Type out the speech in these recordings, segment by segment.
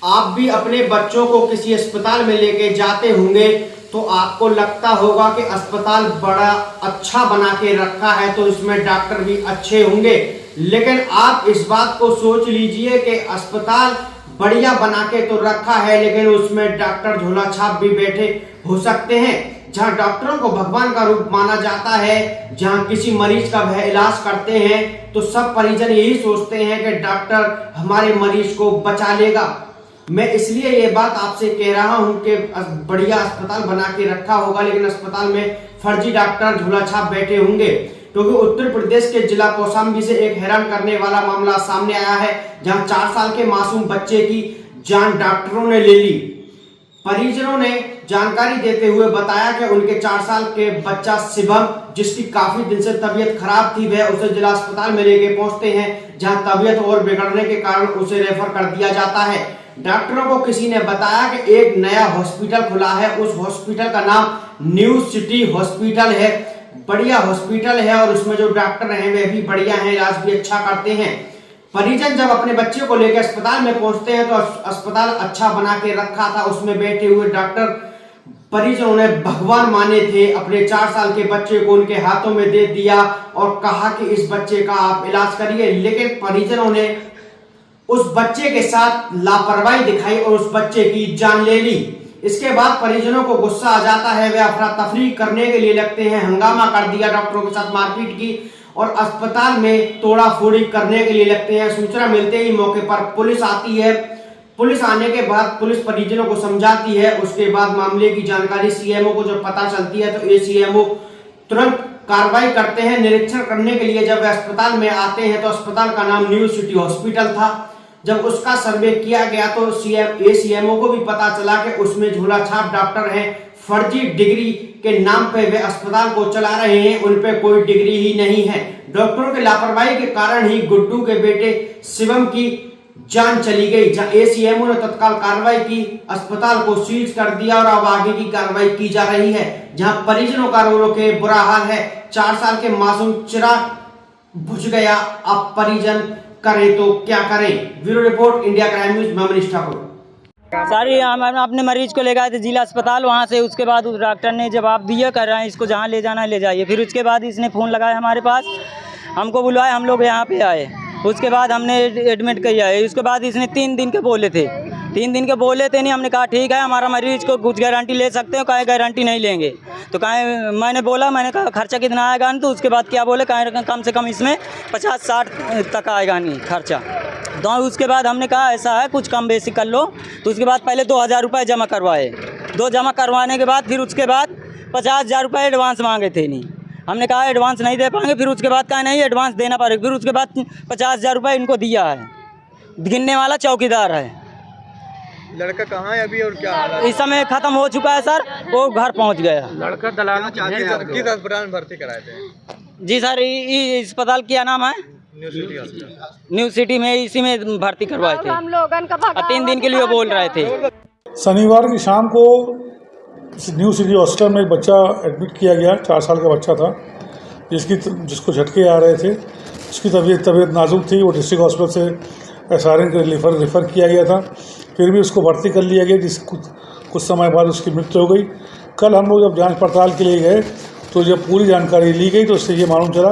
आप भी अपने बच्चों को किसी अस्पताल में लेके जाते होंगे तो आपको लगता होगा कि अस्पताल बड़ा अच्छा बना के रखा है तो इसमें डॉक्टर भी अच्छे होंगे। लेकिन आप इस बात को सोच लीजिए कि अस्पताल बढ़िया बना के तो रखा है लेकिन उसमें डॉक्टर झोला छाप भी बैठे हो सकते हैं। जहां डॉक्टरों को भगवान का रूप माना जाता है, जहां किसी मरीज का वह इलाज करते हैं तो सब परिजन यही सोचते हैं कि डॉक्टर हमारे मरीज को बचा लेगा। मैं इसलिए ये बात आपसे कह रहा हूं कि बढ़िया अस्पताल बना के रखा होगा लेकिन अस्पताल में फर्जी डॉक्टर झोला छाप बैठे होंगे। क्योंकि उत्तर प्रदेश के जिला कौशाम्बी से एक हैरान करने वाला मामला सामने आया है, जहां 4 साल के मासूम बच्चे की जान डॉक्टरों ने ले ली। परिजनों ने जानकारी देते हुए बताया कि उनके 4 साल के बच्चा शिवम, जिसकी काफी दिन से तबीयत खराब थी, वह उसे जिला अस्पताल में लेके पहुंचते हैं, जहां तबीयत और बिगड़ने के कारण उसे रेफर कर दिया जाता है। डॉक्टरों को किसी ने बताया कि एक नया हॉस्पिटल खुला है, उस हॉस्पिटल का नाम न्यू सिटी हॉस्पिटल है। बढ़िया हॉस्पिटल है और उसमें जो डॉक्टर हैं वे भी बढ़िया हैं, इलाज भी अच्छा करते हैं। परिजन जब अपने बच्चे को लेकर अस्पताल में पहुंचते हैं तो अस्पताल अच्छा बना के रखा था, उसमें बैठे हुए डॉक्टर परिजनों ने भगवान माने थे। अपने 4 साल के बच्चे को उनके हाथों में दे दिया और कहा कि इस बच्चे का आप इलाज करिए, लेकिन परिजनों ने उस बच्चे के साथ लापरवाही दिखाई और उस बच्चे की जान ले ली। इसके बाद परिजनों को गुस्सा आ जाता है, वे अफरा तफरी करने के लिए लगते हैं, हंगामा कर दिया, डॉक्टरों के साथ मारपीट की और अस्पताल में तोड़ा फोड़ी करने के लिए लगते हैं। सूचना मिलते ही मौके पर पुलिस आती है। पुलिस आने के बाद पुलिस परिजनों को समझाती है। उसके बाद मामले की जानकारी सीएमओ को जब पता चलती है तो ये सीएमओ तुरंत कार्रवाई करते हैं। निरीक्षण करने के लिए जब वे अस्पताल में आते हैं तो अस्पताल का नाम न्यू सिटी हॉस्पिटल था। जब उसका सर्वे किया गया तो सीएमओ को भी पता चला कि उसमें झोला छाप डॉक्टर हैं, फर्जी डिग्री के नाम पे वे अस्पताल को चला रहे हैं, उन पे कोई डिग्री ही नहीं है। डॉक्टरों की लापरवाही के कारण ही गुड्डू के बेटे शिवम की जान चली गई। सीएमओ ने तत्काल कार्रवाई की, अस्पताल को सीज कर दिया और अब आगे की कार्रवाई की जा रही है। जहां परिजनों का रो रो के बुरा हाल है। 4 साल के मासूम चिराग बुझ गया, अब परिजन करें तो क्या करें। Bureau report, India crime news, मैं मनीष ठाकुर। सारी हम अपने मरीज को ले गए थे जिला अस्पताल, वहाँ से उसके बाद उस डॉक्टर ने जवाब दिया कर रहे हैं इसको जहाँ ले जाना है ले जाइए। फिर उसके बाद इसने फ़ोन लगाया हमारे पास, हमको बुलवाया, हम लोग यहाँ पे आए। उसके बाद हमने एडमिट किया है। उसके बाद इसने 3 दिन के बोले थे, 3 दिन के बोले थे नहीं। हमने कहा ठीक है, हमारा मरीज को कुछ गारंटी ले सकते हो, कहीं गारंटी नहीं लेंगे। तो कहीं मैंने कहा खर्चा कितना आएगा, तो उसके बाद क्या बोले कहीं कम से कम इसमें 50-60 तक आएगा नहीं खर्चा। तो उसके बाद हमने कहा ऐसा है कुछ कम बेसी कर लो। तो उसके बाद पहले 2000 रुपये जमा करवाए। 2 जमा करवाने के बाद फिर उसके बाद 50,000 रुपये एडवांस मांगे थे। नहीं, हमने कहा एडवांस नहीं दे पाएंगे। फिर उसके बाद कहा नहीं एडवांस देना पड़ेगा। फिर उसके बाद 50,000 रुपये इनको दिया है। गिनने वाला चौकीदार है। लड़का कहाँ है अभी और क्या हालत? इस समय खत्म हो चुका है सर, वो घर पहुंच गया। लड़का दलाल किस अस्पताल में भर्ती कराए थे? जी सर, अस्पताल क्या नाम है? न्यू सिटी में, इसी में भर्ती करवाए थे। हम लोगन का 3 दिन के लिए बोल रहे थे। शनिवार की शाम को न्यू सिटी हॉस्पिटल में एक बच्चा एडमिट किया गया, 4 साल का बच्चा था, जिसको झटके आ रहे थे। उसकी तबीयत नाजुक थी। वो डिस्ट्रिक्ट हॉस्पिटल से SRN के रेफ़र किया गया था। फिर भी उसको भर्ती कर लिया गया, कुछ समय बाद उसकी मृत्यु हो गई। कल हम लोग जब जांच पड़ताल के लिए गए तो जब पूरी जानकारी ली गई तो उससे ये मालूम चला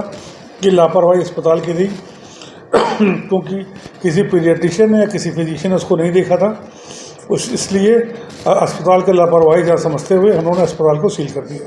कि लापरवाही अस्पताल की थी, क्योंकि किसी पीडियाट्रिशियन ने या किसी फिजिशियन ने उसको नहीं देखा था। इसलिए अस्पताल की लापरवाही समझते हुए हम लोगों ने अस्पताल को सील कर दिया।